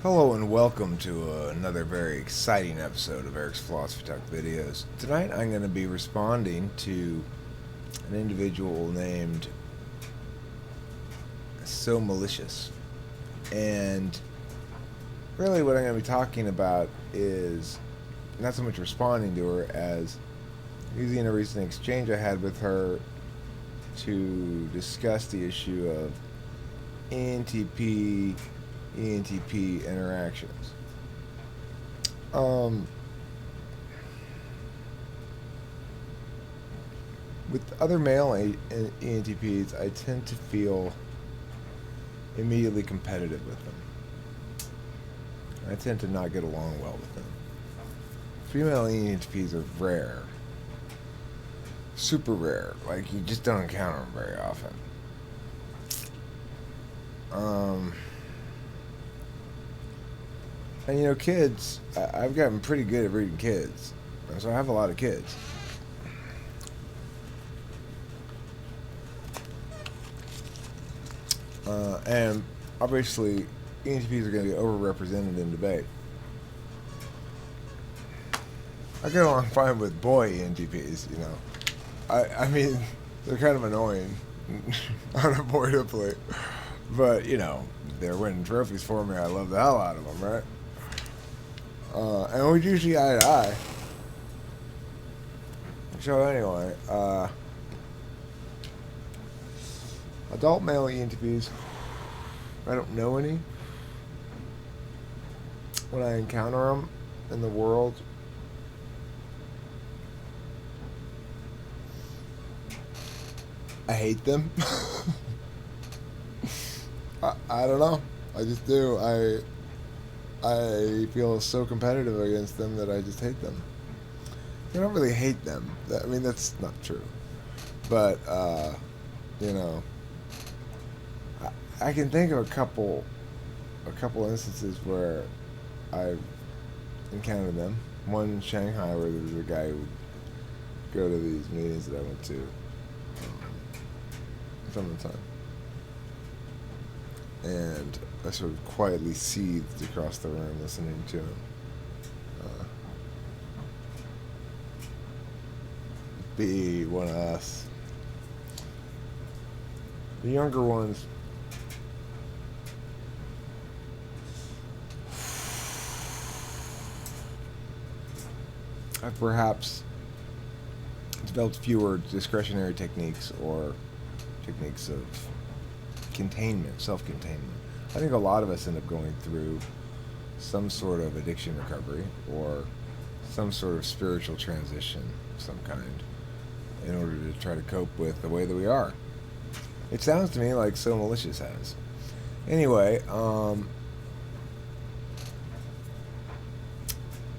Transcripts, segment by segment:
Hello and welcome to another very exciting episode of Eric's Philosophy Talk videos. Tonight I'm going to be responding to an individual named So Melicious. And really what I'm going to be talking about is not so much responding to her as using a recent exchange I had with her to discuss the issue of ENTP interactions. With other male ENTPs, I tend to feel immediately competitive with them. I tend to not get along well with them. Female ENTPs are rare. Super rare. Like, you just don't encounter them very often. And you know, kids, I've gotten pretty good at reading kids. So I have a lot of kids. And obviously, ENTPs are going to be overrepresented in debate. I get along fine with boy ENTPs, you know. I mean, they're kind of annoying, unavoidably. But, you know, they're winning trophies for me. I love the hell out of them, right? And we're usually eye to eye. So anyway, adult male ENTPs, I don't know any. When I encounter them in the world, I hate them. I don't know. I just do. I feel so competitive against them that I just hate them. I don't really hate them. I mean, that's not true. But, you know, I can think of a couple instances where I've encountered them. One in Shanghai where there was a guy who would go to these meetings that I went to some of the time. And I sort of quietly seethed across the room listening to him. Be one of us. The younger ones, I've perhaps developed fewer discretionary techniques or techniques of containment, self-containment. I think a lot of us end up going through some sort of addiction recovery or some sort of spiritual transition of some kind in order to try to cope with the way that we are. It sounds to me like So Melicious has. Anyway, the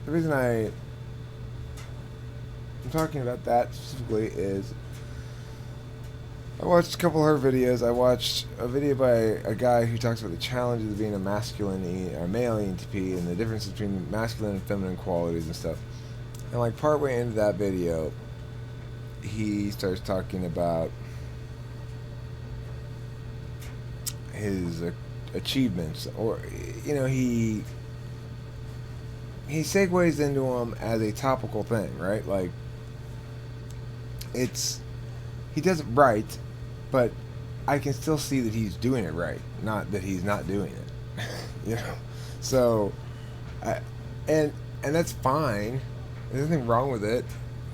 reason I'm talking about that specifically is I watched a couple of her videos. I watched a video by a guy who talks about the challenges of being a masculine or male ENTP and the difference between masculine and feminine qualities and stuff. And like partway into that video, he starts talking about his achievements, or you know, he segues into them as a topical thing, right? Like he does it right, but I can still see that he's doing it right, not that he's not doing it. You know, so and that's fine. There's nothing wrong with it.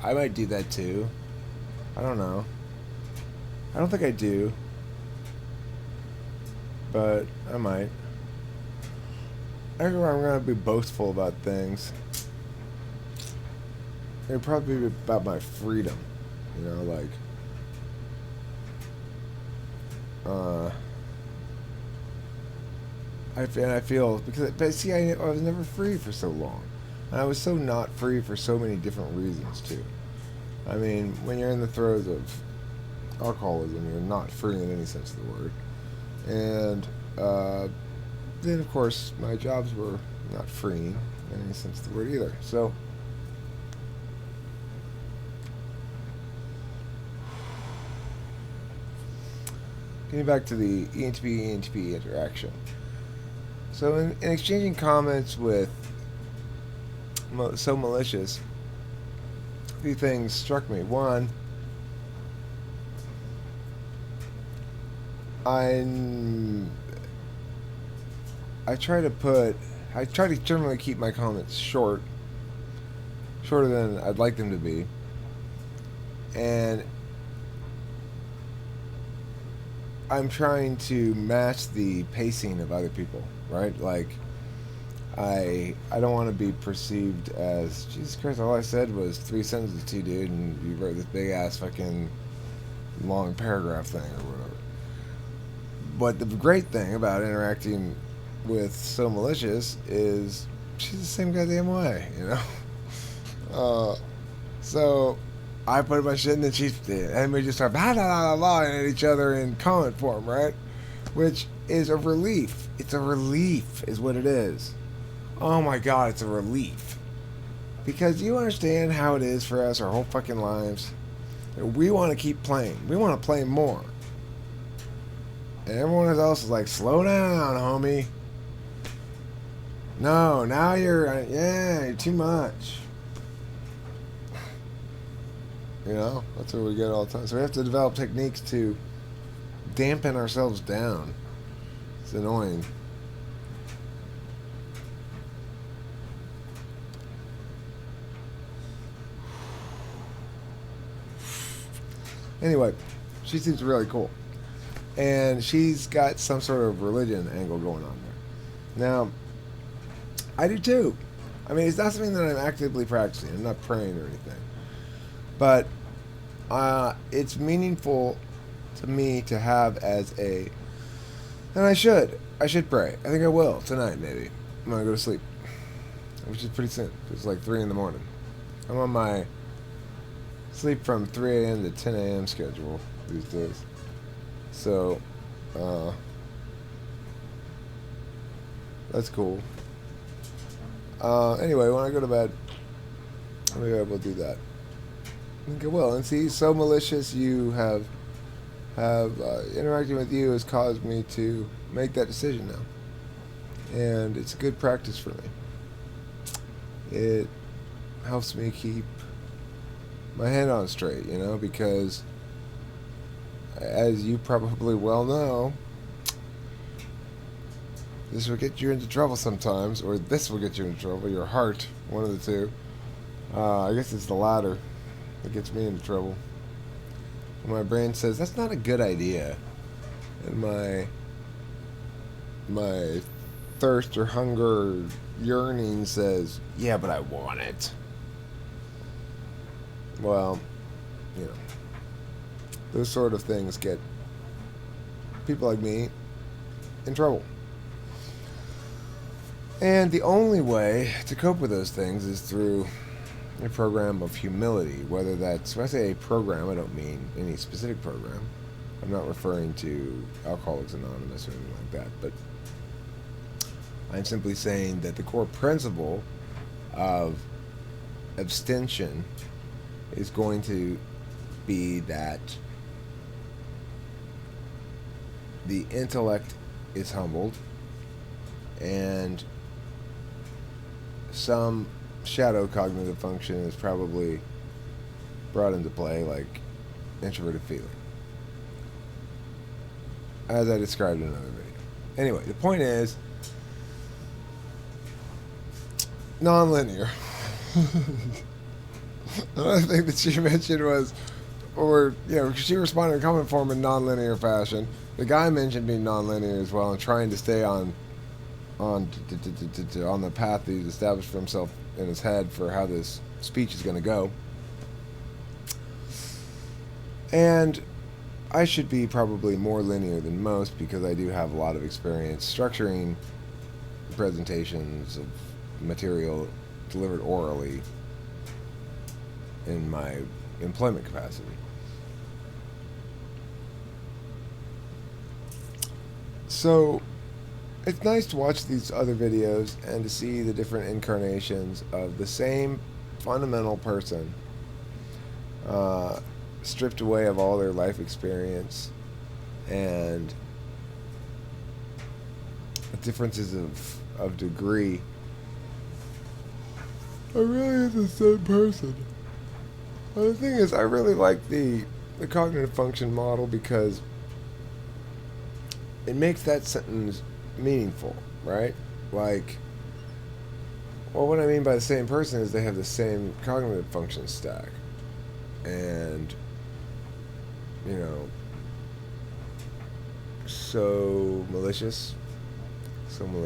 I might do that too. I don't know. I don't think I do, but I might. I think I'm gonna be boastful about things. It'd probably be about my freedom, you know, like. I feel because, but see, I was never free for so long, and I was so not free for so many different reasons too. I mean, when you're in the throes of alcoholism, you're not free in any sense of the word, and then of course my jobs were not freeing in any sense of the word either. So. Getting back to the ENTP-ENTP interaction. So in exchanging comments with So Melicious, a few things struck me. One, I try to generally keep my comments shorter than I'd like them to be, and I'm trying to match the pacing of other people, right? Like, I don't want to be perceived as, Jesus Christ, all I said was 3 sentences to you, dude, and you wrote this big ass fucking long paragraph thing or whatever. But the great thing about interacting with So Melicious is she's the same goddamn way, you know? So I put my shit in the she's did, and we just start blah, blah, blah, blah, at each other in comment form, right? Which is a relief. It's a relief, is what it is. Oh my god, it's a relief. Because you understand how it is for us our whole fucking lives. We want to keep playing. We want to play more. And everyone else is like, slow down, homie. No, now you're too much. You know, that's what we get all the time. So we have to develop techniques to dampen ourselves down. It's annoying. Anyway, she seems really cool. And she's got some sort of religion angle going on there. Now, I do too. I mean, it's not something that I'm actively practicing. I'm not praying or anything. But it's meaningful to me to have as a... And I should pray. I think I will tonight, maybe. I'm going to go to sleep. Which is pretty soon. It's like 3 in the morning. I'm on my sleep from 3 a.m. to 10 a.m. schedule these days. So, that's cool. Anyway, when I go to bed, maybe I will do that. I think I will. And see, So Melicious, you have interacting with you has caused me to make that decision now. And it's a good practice for me. It helps me keep my head on straight, you know, because as you probably well know, this will get you into trouble sometimes, or this will get you into trouble, your heart, one of the two. I guess it's the latter that gets me into trouble. My brain says, that's not a good idea. And my thirst or hunger or yearning says, yeah, but I want it. Well, you know, those sort of things get people like me in trouble. And the only way to cope with those things is through a program of humility, whether that's, when I say a program, I don't mean any specific program. I'm not referring to Alcoholics Anonymous or anything like that, but I'm simply saying that the core principle of abstention is going to be that the intellect is humbled and some shadow cognitive function is probably brought into play, like introverted feeling, as I described in another video. Anyway, the point is non-linear. Another thing that she mentioned was, or, you know, she responded in comment form in non-linear fashion. The guy mentioned being non-linear as well and trying to stay on the path that he's established for himself in his head for how this speech is going to go. And I should be probably more linear than most because I do have a lot of experience structuring presentations of material delivered orally in my employment capacity. So it's nice to watch these other videos and to see the different incarnations of the same fundamental person, stripped away of all their life experience and differences of degree are really the same person. Well, the thing is, I really like the cognitive function model because it makes that sentence meaningful, right? Like, well, what I mean by the same person is they have the same cognitive function stack. And, you know, so malicious.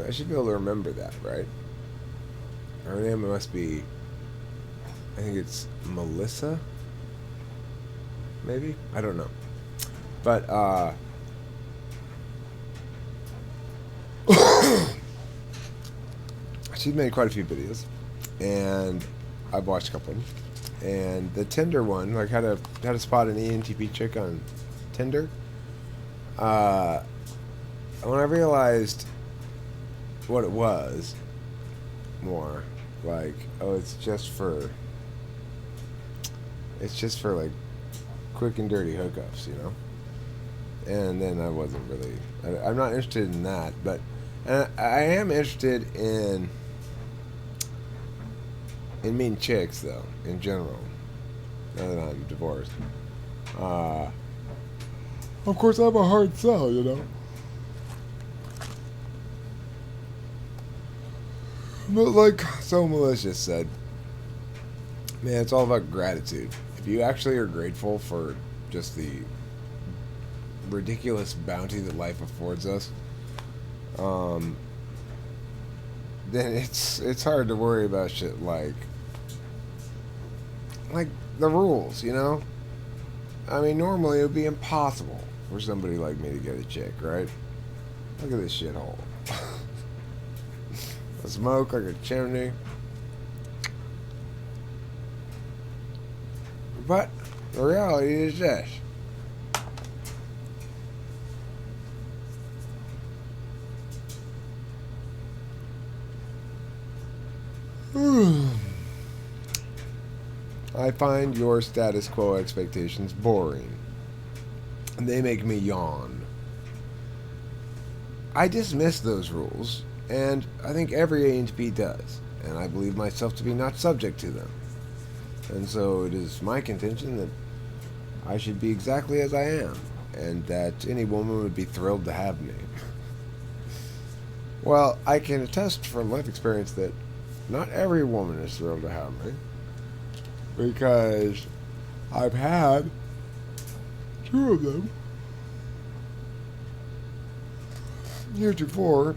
I should be able to remember that, right? Her name must be, I think it's Melissa? Maybe? I don't know. But, she's made quite a few videos, and I've watched a couple of them. And the Tinder one, like how to spot an ENTP chick on Tinder. When I realized what it was, more like, oh, it's just for like quick and dirty hookups, you know. And then I wasn't really. I'm not interested in that, but I am interested in meeting chicks, though, in general. Now that I'm divorced. Of course, I'm a hard sell, you know. But like So Melicious said, man, it's all about gratitude. If you actually are grateful for just the ridiculous bounty that life affords us, then it's hard to worry about shit like the rules, you know? I mean, normally it would be impossible for somebody like me to get a chick, right? Look at this shithole. I smoke like a chimney. But the reality is this. I find your status quo expectations boring. And they make me yawn. I dismiss those rules, and I think every ENTP does, and I believe myself to be not subject to them. And so it is my contention that I should be exactly as I am, and that any woman would be thrilled to have me. Well, I can attest from life experience that not every woman is thrilled to have me, because I've had 2 of them heretofore,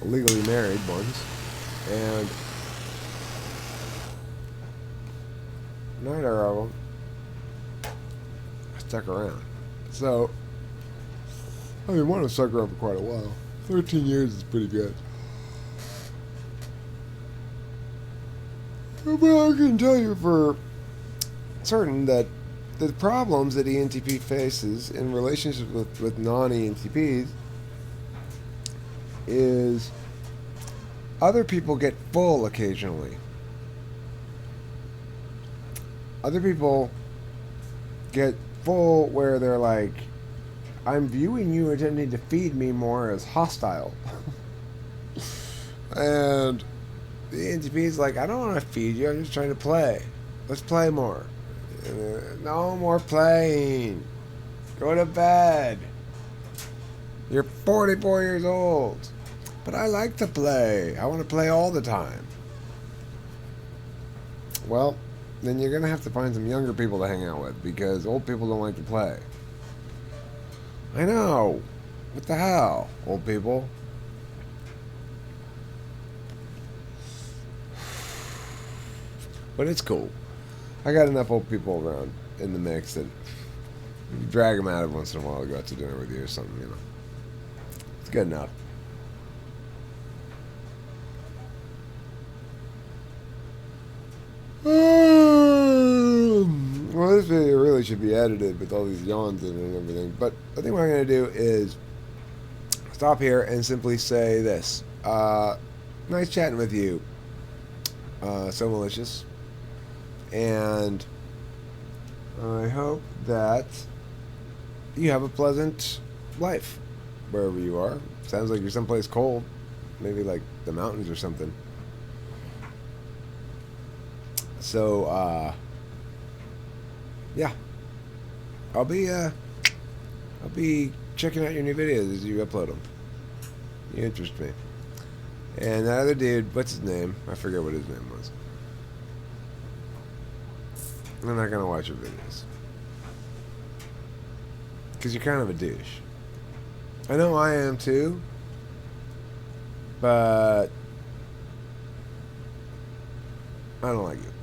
legally married ones, and neither of them stuck around. So, I mean, one of them stuck around for quite a while. 13 years is pretty good. But I can tell you for certain that the problems that ENTP faces in relationships with non-ENTPs is other people get full occasionally. Other people get full where they're like, I'm viewing you attempting to feed me more as hostile. And the ENTP is like, I don't want to feed you, I'm just trying to play. Let's play more. No more playing. Go to bed. You're 44 years old. But I like to play. I want to play all the time. Well, then you're going to have to find some younger people to hang out with, because old people don't like to play. I know. What the hell, old people? But it's cool. I got enough old people around in the mix that you drag them out every once in a while to go out to dinner with you or something, you know. It's good enough. Well, this video really should be edited with all these yawns in it and everything. But I think what I'm going to do is stop here and simply say this. Nice chatting with you, So Melicious. And I hope that you have a pleasant life wherever you are. Sounds like you're someplace cold. Maybe like the mountains or something. So, yeah. I'll be checking out your new videos as you upload them. You interest me. And that other dude, what's his name? I forget what his name was. I'm not gonna watch your videos. Because you're kind of a douche. I know I am too. But I don't like you.